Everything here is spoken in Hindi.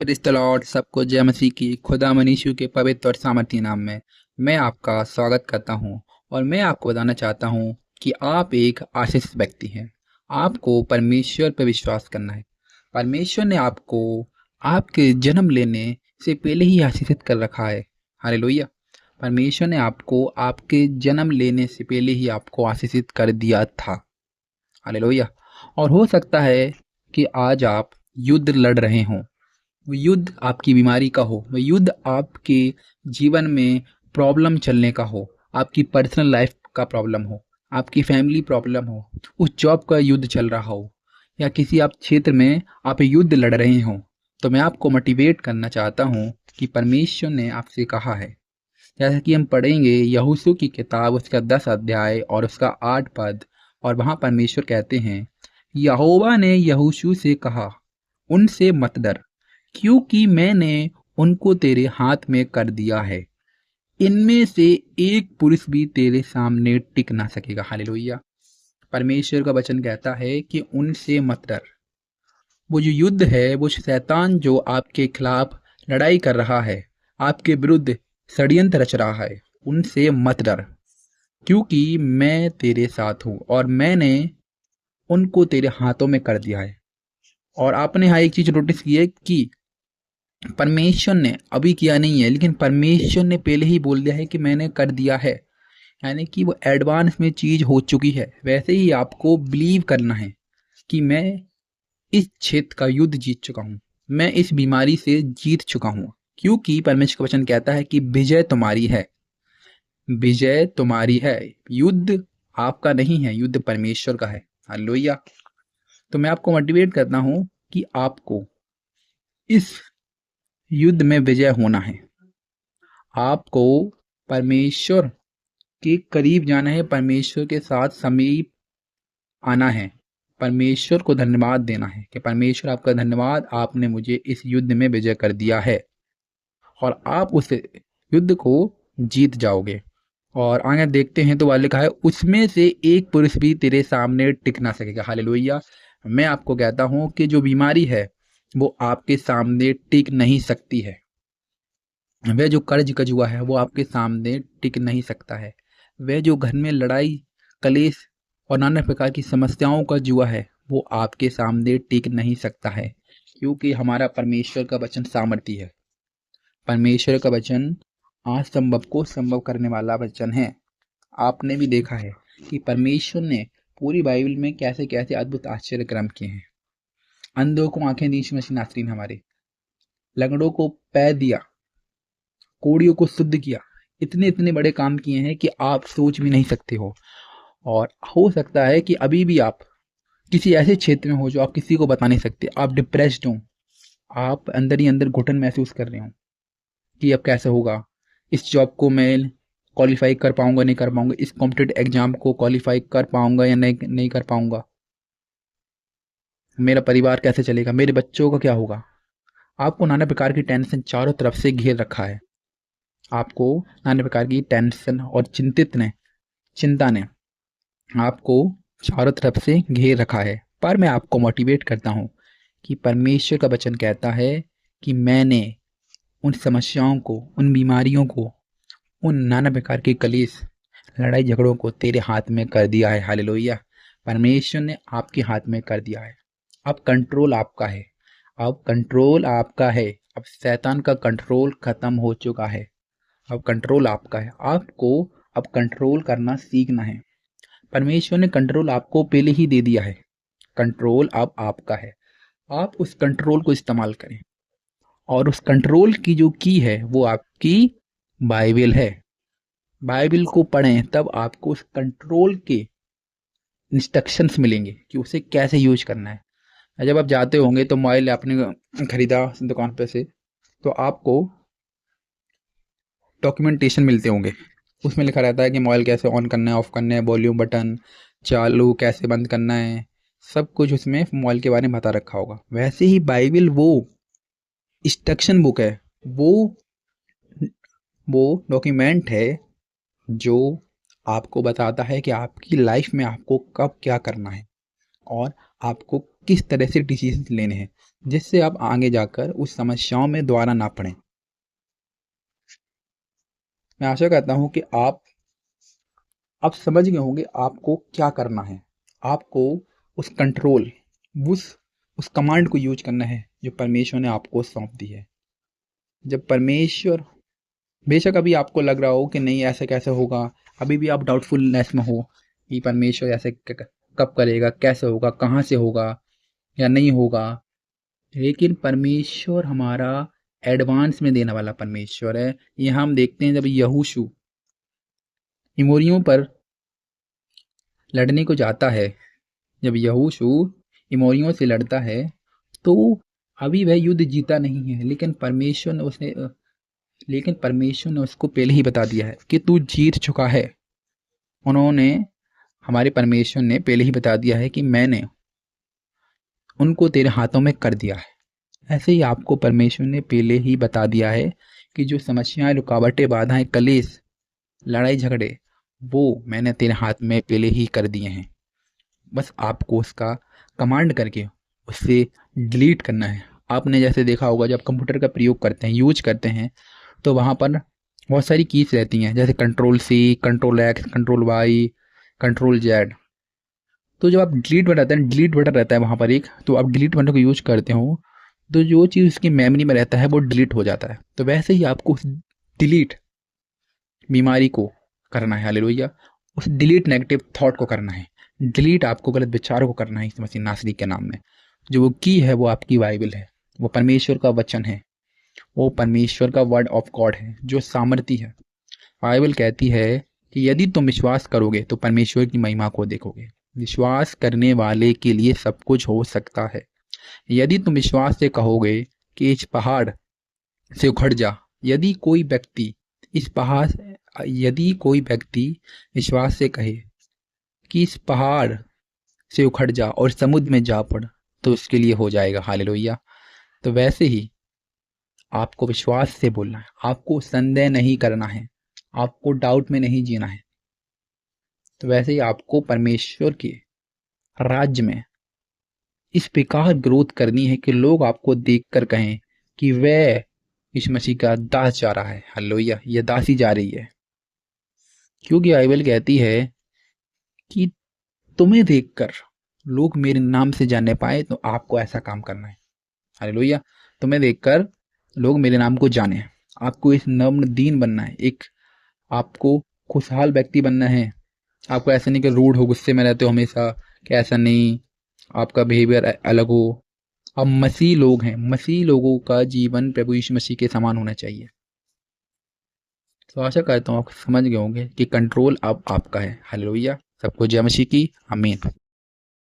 Praise the Lord. सबको जय मसीह की खुदा मनीषु के पवित्र और सामर्थी नाम में मैं आपका स्वागत करता हूं। और मैं आपको बताना चाहता हूं कि आप एक आशीषित व्यक्ति हैं। आपको परमेश्वर पर विश्वास करना है। परमेश्वर ने आपको आपके जन्म लेने से पहले ही आशीषित कर रखा है। हालेलुया। परमेश्वर ने आपको आपके जन्म लेने से पहले ही आपको आशीषित कर दिया था। हालेलुया। और हो सकता है कि आज आप युद्ध लड़ रहे हों। वो युद्ध आपकी बीमारी का हो, वो युद्ध आपके जीवन में प्रॉब्लम चलने का हो, आपकी पर्सनल लाइफ का प्रॉब्लम हो, आपकी फैमिली प्रॉब्लम हो, उस जॉब का युद्ध चल रहा हो, या किसी आप क्षेत्र में आप युद्ध लड़ रहे हो। तो मैं आपको मोटिवेट करना चाहता हूँ कि परमेश्वर ने आपसे कहा है, जैसा कि हम पढ़ेंगे यहोशू की किताब उसका 10 अध्याय और उसका 8 पद। और वहाँ परमेश्वर कहते हैं, यहोवा ने यहोशू से कहा, उनसे मत डर, क्योंकि मैंने उनको तेरे हाथ में कर दिया है। इनमें से एक पुरुष भी तेरे सामने टिक ना सकेगा। हालेलुया। परमेश्वर का वचन कहता है कि उनसे मत डर। वो जो युद्ध है, वो शैतान जो आपके खिलाफ लड़ाई कर रहा है, आपके विरुद्ध षड्यंत्र रच रहा है, उनसे मत डर, क्योंकि मैं तेरे साथ हूँ और मैंने उनको तेरे हाथों में कर दिया है। और आपने यहाँ एक चीज नोटिस की है कि परमेश्वर ने अभी किया नहीं है, लेकिन परमेश्वर ने पहले ही बोल दिया है कि मैंने कर दिया है, यानी कि वो एडवांस में चीज हो चुकी है। वैसे ही आपको बिलीव करना है कि मैं इस क्षेत्र का युद्ध जीत चुका हूँ, मैं इस बीमारी से जीत चुका हूँ, क्योंकि परमेश्वर का वचन कहता है कि विजय तुम्हारी है। विजय तुम्हारी है। युद्ध आपका नहीं है, युद्ध परमेश्वर का है। हालेलुया। तो मैं आपको मोटिवेट करता हूँ कि आपको इस युद्ध में विजय होना है। आपको परमेश्वर के करीब जाना है, परमेश्वर के साथ समीप आना है, परमेश्वर को धन्यवाद देना है कि परमेश्वर आपका धन्यवाद, आपने मुझे इस युद्ध में विजय कर दिया है। और आप उस युद्ध को जीत जाओगे। और आगे देखते हैं तो वह लिखा है, उसमें से एक पुरुष भी तेरे सामने टिक ना सकेगा। हालेलुया। मैं आपको कहता हूं कि जो बीमारी है वो आपके सामने टिक नहीं सकती है। वह जो कर्ज का जुआ है वो आपके सामने टिक नहीं सकता है। वह जो घर में लड़ाई कलेश और नाना प्रकार की समस्याओं का जुआ है वो आपके सामने टिक नहीं सकता है, क्योंकि हमारा परमेश्वर का वचन सामर्थी है। परमेश्वर का वचन असंभव को संभव करने वाला वचन है। आपने भी देखा है कि परमेश्वर ने पूरी बाइबल में कैसे कैसे अद्भुत आश्चर्य कर्म किए हैं। अंधों को आंखें दी यीशु मसीह नासरीन हमारे, लंगड़ों को पैर दिया, कोड़ियों को शुद्ध किया। इतने इतने बड़े काम किए हैं कि आप सोच भी नहीं सकते हो। और हो सकता है कि अभी भी आप किसी ऐसे क्षेत्र में हो जो आप किसी को बता नहीं सकते। आप डिप्रेस्ड हो, आप अंदर ही अंदर घुटन महसूस कर रहे हो कि अब कैसे होगा, इस जॉब को मैं क्वालिफाई कर पाऊंगा नहीं कर पाऊंगा, इस कॉम्पिटेटिव एग्जाम को क्वालिफाई कर पाऊंगा या नहीं नहीं कर पाऊंगा, मेरा परिवार कैसे चलेगा, मेरे बच्चों का क्या होगा। आपको नाना प्रकार की टेंशन चारों तरफ से घेर रखा है। आपको नाना प्रकार की टेंशन और चिंता ने आपको चारों तरफ से घेर रखा है। पर मैं आपको मोटिवेट करता हूँ कि परमेश्वर का वचन कहता है कि मैंने उन समस्याओं को, उन बीमारियों को, उन नाना प्रकार के कलेश लड़ाई झगड़ों को तेरे हाथ में कर दिया है। हालेलुया। परमेश्वर ने आपके हाथ में कर दिया है। अब कंट्रोल आपका है। अब कंट्रोल आपका है। अब शैतान का कंट्रोल खत्म हो चुका है। अब कंट्रोल आपका है। आपको अब कंट्रोल करना सीखना है। परमेश्वर ने कंट्रोल आपको पहले ही दे दिया है। कंट्रोल अब आपका है। आप उस कंट्रोल को इस्तेमाल करें। और उस कंट्रोल की जो की है वो आपकी बाइबल है। बाइबल को पढ़ें, तब आपको उस कंट्रोल के इंस्ट्रक्शंस मिलेंगे कि उसे कैसे यूज करना है। जब आप जाते होंगे तो मोबाइल आपने खरीदा दुकान पे से, तो आपको डॉक्यूमेंटेशन मिलते होंगे। उसमें लिखा रहता है कि मोबाइल कैसे ऑन करना है, ऑफ करना है, वॉल्यूम बटन चालू कैसे बंद करना है, सब कुछ उसमें मोबाइल के बारे में बता रखा होगा। वैसे ही बाइबल वो इंस्ट्रक्शन बुक है, वो डॉक्यूमेंट है जो आपको बताता है कि आपकी लाइफ में आपको कब क्या करना है और आपको किस तरह से डिसीजन लेने हैं। जिससे आप आगे जाकर उस समस्याओं में दोबारा ना पड़ें। मैं आशा करता हूँ कि आप समझ गए होंगे आपको क्या करना है। आपको उस कंट्रोल, उस उस कमांड को यूज करना है जो परमेश्वर ने आपको सौंप दी है। जब परमेश्वर, बेशक अभी आपको लग रहा हो कि नहीं ऐसा कैसे होगा, अभी भी आप डाउटफुलनेस में हो कि परमेश्वर ऐसे कब करेगा, कैसे होगा, कहाँ से होगा या नहीं होगा, लेकिन परमेश्वर हमारा एडवांस में देने वाला परमेश्वर है। ये हम देखते हैं जब यहोशू इमोरियों पर लड़ने को जाता है, जब यहोशू इमोरियों से लड़ता है तो अभी वह युद्ध जीता नहीं है, लेकिन परमेश्वर ने उसको पहले ही बता दिया है कि तू जीत चुका है। उन्होंने, हमारे परमेश्वर ने पहले ही बता दिया है कि मैंने उनको तेरे हाथों में कर दिया है। ऐसे ही आपको परमेश्वर ने पहले ही बता दिया है कि जो समस्याएं, रुकावटें, बाधाएं, कलेश, लड़ाई झगड़े, वो मैंने तेरे हाथ में पहले ही कर दिए हैं। बस आपको उसका कमांड करके उससे डिलीट करना है। आपने जैसे देखा होगा जब कंप्यूटर का प्रयोग करते हैं, यूज करते हैं, तो वहाँ पर बहुत सारी कीज रहती हैं, जैसे control C, control X, control Y, control Z. तो जब आप डिलीट बटन रहता है, डिलीट बटन रहता है वहाँ पर एक, तो आप डिलीट बटन को यूज करते हो तो जो चीज़ उसकी मेमोरी में रहता है वो डिलीट हो जाता है। तो वैसे ही आपको उस डिलीट बीमारी को करना है, हालेलुया। उस डिलीट नेगेटिव थॉट को करना है, डिलीट आपको गलत विचारों को करना है इस मसीह नासरी के नाम में। जो वो की है वो आपकी बाइबल है, वो परमेश्वर का वचन है, वो परमेश्वर का वर्ड ऑफ गॉड है जो सामर्थी है। बाइबल कहती है कि यदि तुम विश्वास करोगे तो परमेश्वर की महिमा को देखोगे। विश्वास करने वाले के लिए सब कुछ हो सकता है। यदि तुम विश्वास से कहोगे कि इस पहाड़ से उखड़ जा, यदि कोई व्यक्ति इस पहाड़ यदि कोई व्यक्ति विश्वास से कहे कि इस पहाड़ से उखड़ जा और समुद्र में जा पड़, तो उसके लिए हो जाएगा, हालेलुया। तो वैसे ही आपको विश्वास से बोलना है, आपको संदेह नहीं करना है, आपको डाउट में नहीं जीना है। तो वैसे ही आपको परमेश्वर के राज्य में इस प्रकार ग्रोथ करनी है कि लोग आपको देखकर कहें कि वह इस मसीह का दास जा रहा है, हालेलुया, यह दासी जा रही है। क्योंकि बाइबल कहती है कि तुम्हें देखकर लोग मेरे नाम से जानने पाए, तो आपको ऐसा काम करना है, हालेलुया। तुम्हें देखकर लोग मेरे नाम को जाने, आपको इस नम्र दीन बनना है, एक आपको खुशहाल व्यक्ति बनना है। आपको ऐसा नहीं कि रूड हो, गुस्से में रहते हो हमेशा, कि ऐसा नहीं, आपका बिहेवियर अलग हो। अब मसीह लोग हैं, मसीह लोगों का जीवन प्रभु यीशु मसीह के समान होना चाहिए। तो आशा करता हूँ आप समझ गए होंगे कि कंट्रोल अब आपका है, हालेलुया। सबको जय मसीह की, आमीन।